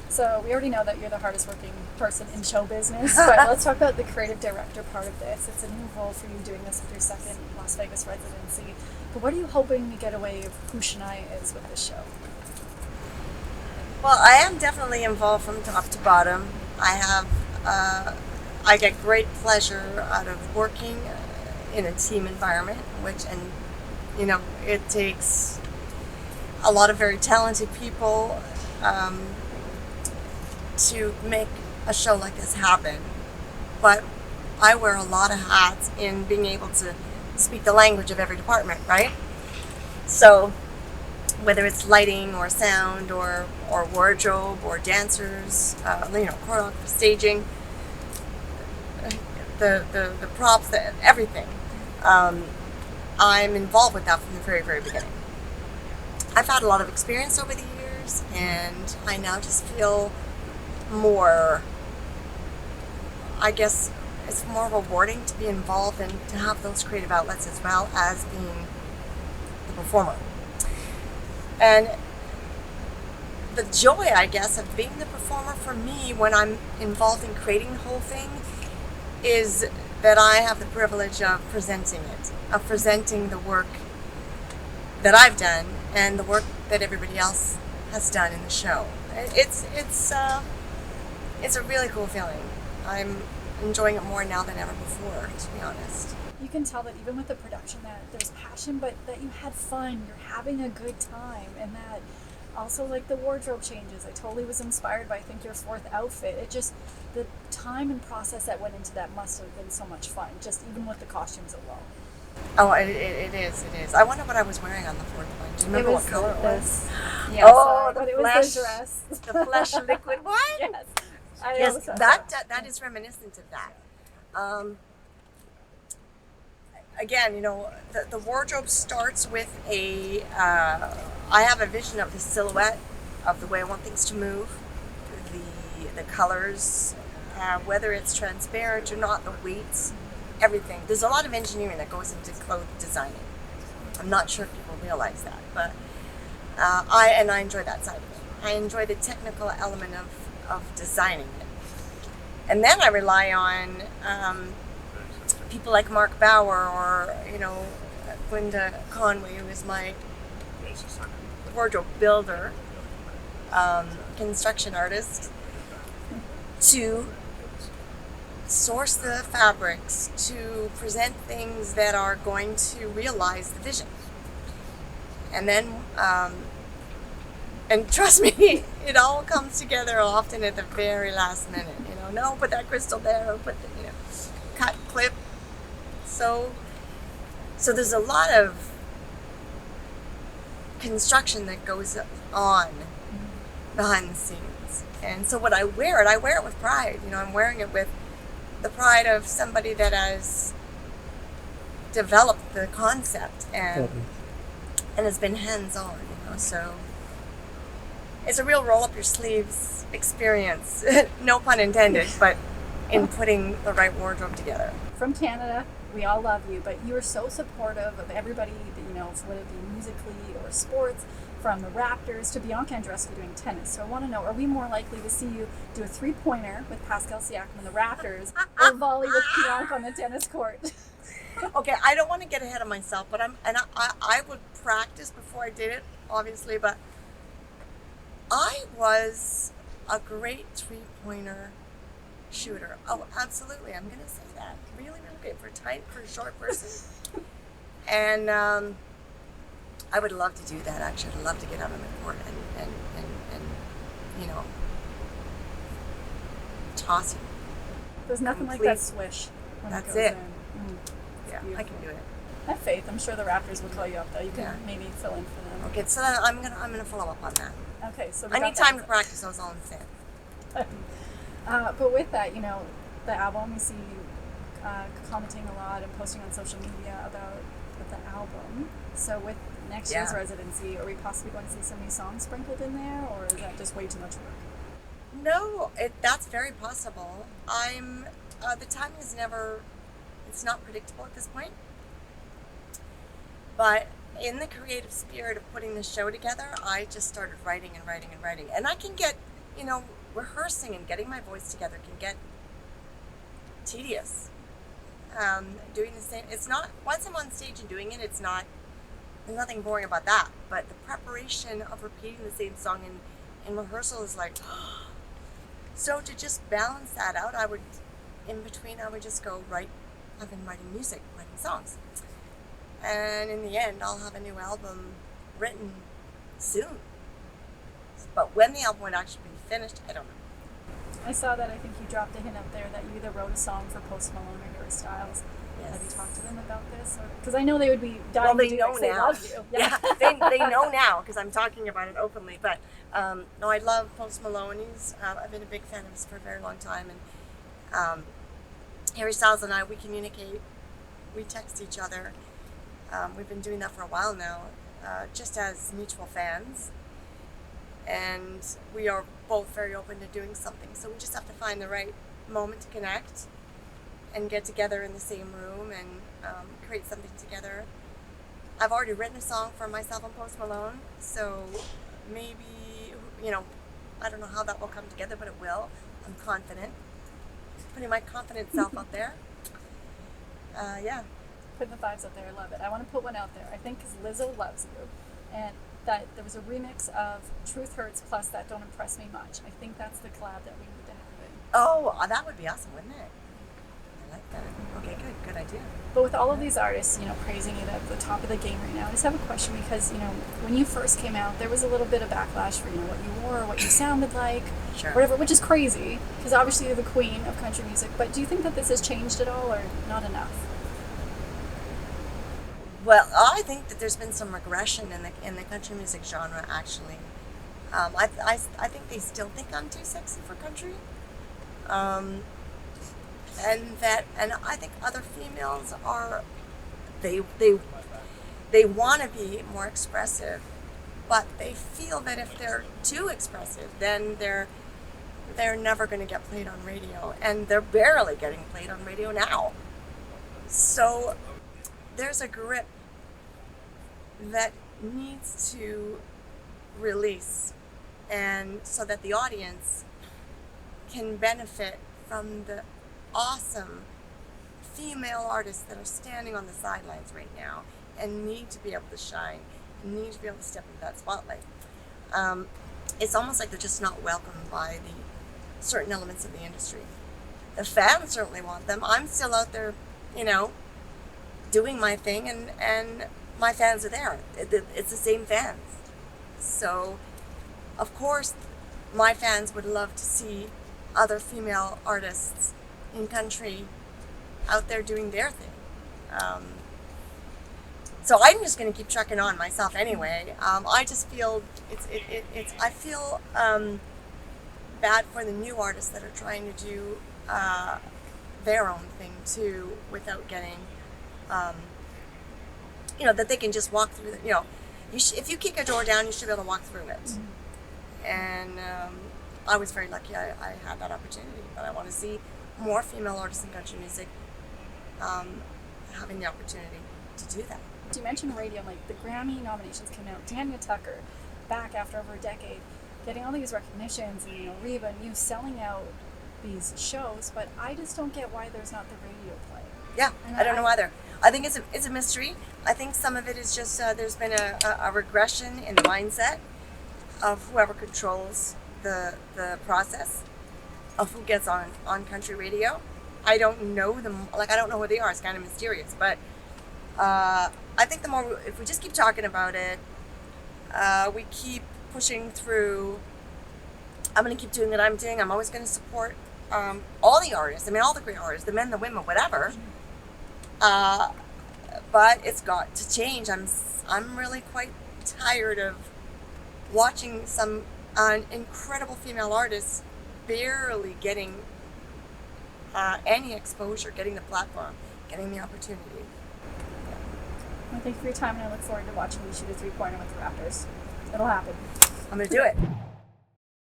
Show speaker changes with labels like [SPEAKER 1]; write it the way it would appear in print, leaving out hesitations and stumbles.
[SPEAKER 1] So we already know that you're the hardest working person in show business, but let's talk about the creative director part of this. It's a new role for you doing this with your second Las Vegas residency. But what are you hoping to get away of who Shania is with this show?
[SPEAKER 2] Well, I am definitely involved from top to bottom. I have, I get great pleasure out of working in a team environment, it takes a lot of very talented people to make a show like this happen. But I wear a lot of hats in being able to speak the language of every department, right? So whether it's lighting or sound or wardrobe or dancers, choreography, staging, the props, everything. I'm involved with that from the very, very beginning. I've had a lot of experience over the years, and I now just feel more, I guess, it's more rewarding to be involved and to have those creative outlets as well as being the performer. And the joy, I guess, of being the performer for me when I'm involved in creating the whole thing is that I have the privilege of presenting it, of presenting the work that I've done and the work that everybody else has done in the show. It's a really cool feeling. I'm enjoying it more now than ever before, to be honest.
[SPEAKER 1] You can tell that even with the production that there's passion, but that you had fun, you're having a good time, and that also like the wardrobe changes. I totally was inspired by I think your fourth outfit. It just the time and process that went into that must have been so much fun, just even with the costumes alone.
[SPEAKER 2] Oh, it is. It is. I wonder what I was wearing on the fourth one. Do you remember what color it was?
[SPEAKER 1] Yes,
[SPEAKER 2] Oh,
[SPEAKER 1] but
[SPEAKER 2] the
[SPEAKER 1] it
[SPEAKER 2] flesh,
[SPEAKER 1] was the dress.
[SPEAKER 2] the flesh liquid one.
[SPEAKER 1] Yes,
[SPEAKER 2] Yes, that is reminiscent of that. Again, the wardrobe starts with I have a vision of the silhouette of the way I want things to move, the colors, whether it's transparent or not, the weights, everything. There's a lot of engineering that goes into clothes designing. I'm not sure if people realize that, but I enjoy that side of it. I enjoy the technical element of designing it. And then I rely on people like Mark Bauer or, Glinda Conway, who is my wardrobe builder, construction artist, to source the fabrics, to present things that are going to realize the vision. And then, and trust me, it all comes together often at the very last minute. No, put that crystal there, or put the, cut, clip. So there's a lot of construction that goes on behind the scenes. And so when I wear it with pride. I'm wearing it with the pride of somebody that has developed the concept and has been hands-on, so it's a real roll up your sleeves experience, no pun intended, but in putting the right wardrobe together.
[SPEAKER 1] From Canada, we all love you, but you are so supportive of everybody that whether it be musically or sports, from the Raptors to Bianca Andreescu doing tennis. So I want to know, are we more likely to see you do a three-pointer with Pascal Siakam and the Raptors or volley with Bianca on the tennis court?
[SPEAKER 2] Okay, I don't want to get ahead of myself, but I would practice before I did it, obviously, but I was a great three-pointer shooter. Oh, absolutely. I'm going to say that. Really, really good for a short person. And I would love to do that, actually. I'd love to get out on the court and toss you.
[SPEAKER 1] There's nothing like that swish.
[SPEAKER 2] That's it. Yeah,
[SPEAKER 1] beautiful.
[SPEAKER 2] I can do it.
[SPEAKER 1] I have faith. I'm sure the Raptors will call you up, though. You can maybe fill in for them.
[SPEAKER 2] Okay, so I'm gonna follow up on that.
[SPEAKER 1] Okay, so
[SPEAKER 2] I need time to practice. That's all I'm saying.
[SPEAKER 1] But with that, the album, you see you commenting a lot and posting on social media about the album. So with next year's residency, are we possibly going to see some new songs sprinkled in there, or is that just way too much work?
[SPEAKER 2] No, that's very possible. The timing is it's not predictable at this point. But in the creative spirit of putting the show together, I just started writing and writing and writing. And I can get rehearsing and getting my voice together can get tedious. Doing the same, it's not, once I'm on stage and doing it, it's not, there's nothing boring about that. But the preparation of repeating the same song in rehearsal is like, so to just balance that out, in between, I would just go I've been writing music, writing songs. And in the end, I'll have a new album written soon. But when the album would actually be finished, I don't know.
[SPEAKER 1] I saw that. I think you dropped a hint up there that you either wrote a song for Post Malone or Harry Styles.
[SPEAKER 2] Yes.
[SPEAKER 1] Have you talked to them about this? Because I know they would be dying to do it 'cause they love you.
[SPEAKER 2] Yeah, they know now because I'm talking about it openly. But no, I love Post Malone. I've been a big fan of his for a very long time. And Harry Styles and I, we communicate, we text each other. We've been doing that for a while now, just as mutual fans. And we are both very open to doing something. So we just have to find the right moment to connect and get together in the same room and create something together. I've already written a song for myself and Post Malone, so maybe, I don't know how that will come together, but it will. I'm confident. Putting my confident self out there. Yeah.
[SPEAKER 1] Putting the fives up there, I love it. I want to put one out there. I think because Lizzo loves you, and that there was a remix of Truth Hurts plus That Don't Impress Me Much. I think that's the collab that we need to happen.
[SPEAKER 2] Oh, that would be awesome, wouldn't it? I like that. Okay, good idea.
[SPEAKER 1] But with all of these artists, praising you at the top of the game right now, I just have a question because, when you first came out, there was a little bit of backlash for, what you wore, what you sounded like,
[SPEAKER 2] sure,
[SPEAKER 1] whatever, which is crazy because obviously you're the queen of country music. But do you think that this has changed at all or not enough?
[SPEAKER 2] Well, I think that there's been some regression in the country music genre. Actually, I think they still think I'm too sexy for country, and I think other females are they want to be more expressive, but they feel that if they're too expressive, then they're never going to get played on radio, and they're barely getting played on radio now. So there's a grip that needs to release, and so that the audience can benefit from the awesome female artists that are standing on the sidelines right now and need to be able to shine, and need to be able to step into that spotlight. It's almost like they're just not welcomed by the certain elements of the industry. The fans certainly want them. I'm still out there, doing my thing, and my fans are there. It's the same fans. So, of course, my fans would love to see other female artists in country out there doing their thing. So I'm just going to keep trucking on myself anyway. I just feel I feel bad for the new artists that are trying to do their own thing too, without getting, that they can just walk through. If you kick a door down, you should be able to walk through it. Mm-hmm. And I was very lucky I had that opportunity. But I want to see more female artists in country music having the opportunity to do that.
[SPEAKER 1] You mentioned radio, like the Grammy nominations came out. Tanya Tucker, back after over a decade, getting all these recognitions, and Reba and you selling out these shows, but I just don't get why there's not the radio play.
[SPEAKER 2] Yeah, I don't know either. I think it's a mystery. I think some of it is just there's been a regression in the mindset of whoever controls the process of who gets on country radio. I don't know them. I don't know who they are. It's kind of mysterious. But I think if we just keep talking about it, we keep pushing through. I'm going to keep doing what I'm doing. I'm always going to support all the artists. I mean, all the great artists, the men, the women, whatever. But it's got to change. I'm really quite tired of watching some incredible female artists barely getting any exposure, getting the platform, getting the opportunity. Yeah.
[SPEAKER 1] Well, thank you for your time, and I look forward to watching you shoot a 3-pointer with the Raptors. It'll happen.
[SPEAKER 2] I'm going to do it.